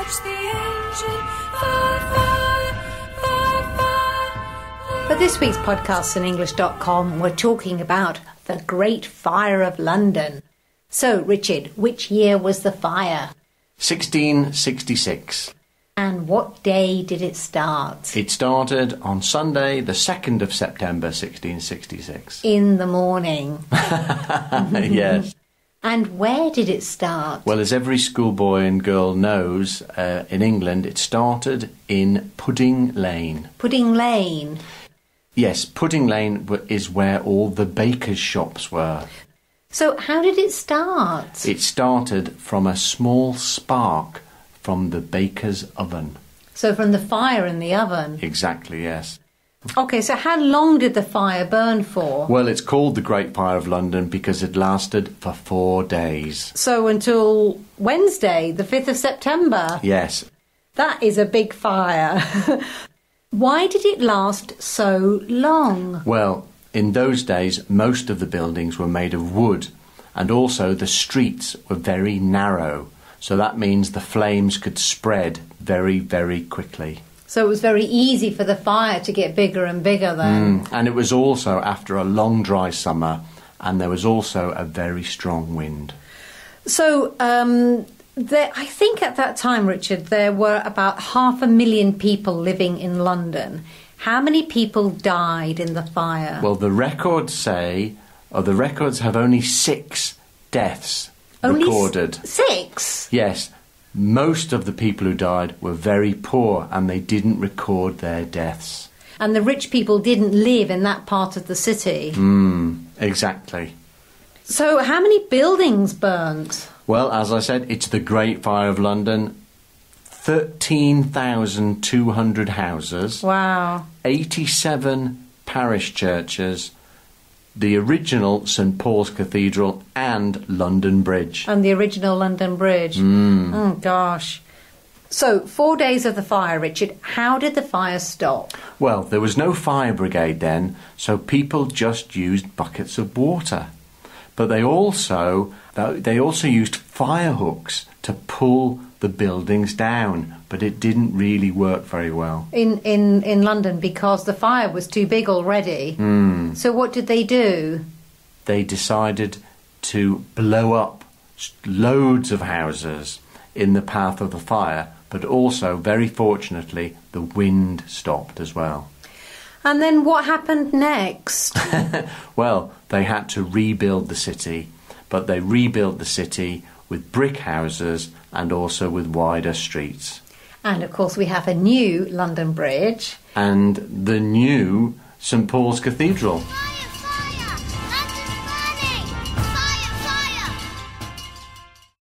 watch the engine fire, fire, fire, fire. For this week's podcast on English.com, we're talking about the Great Fire of London. So, Richard, which year was the fire? 1666. And what day did it start? It started on Sunday, the 2nd of September, 1666. In the morning. Yes. And where did it start? Well, as every schoolboy and girl knows, in England, it started in Pudding Lane. Pudding Lane. Yes, Pudding Lane is where all the bakers' shops were. So how did it start? It started from a small spark from the baker's oven. So from the fire in the oven? Exactly, yes. OK, so how long did the fire burn for? Well, it's called the Great Fire of London because it lasted for 4 days. So until Wednesday, the 5th of September? Yes. That is a big fire. Why did it last so long? Well, in those days, most of the buildings were made of wood, and also the streets were very narrow. So that means the flames could spread very, very quickly. So it was very easy for the fire to get bigger and bigger then. And it was also after a long dry summer, and there was also a very strong wind. So I think at that time, Richard, there were about 500,000 people living in London. How many people died in the fire? Well, the records have only 6 deaths recorded. 6? Yes. Most of the people who died were very poor and they didn't record their deaths. And the rich people didn't live in that part of the city? Exactly. So how many buildings burnt? Well, as I said, it's the Great Fire of London. 13,200 houses. Wow. 87 parish churches, the original St Paul's Cathedral and London Bridge. And the original London Bridge. Oh, gosh. So, 4 days of the fire, Richard. How did the fire stop? Well, there was no fire brigade then, so people just used buckets of water. But they also used fire hooks to pull the buildings down, but it didn't really work very well. In London, because the fire was too big already. So what did they do? They decided to blow up loads of houses in the path of the fire, but also, very fortunately, the wind stopped as well. And then what happened next? Well, they had to rebuild the city, but they rebuilt the city with brick houses and also with wider streets. And, of course, we have a new London Bridge. And the new St Paul's Cathedral.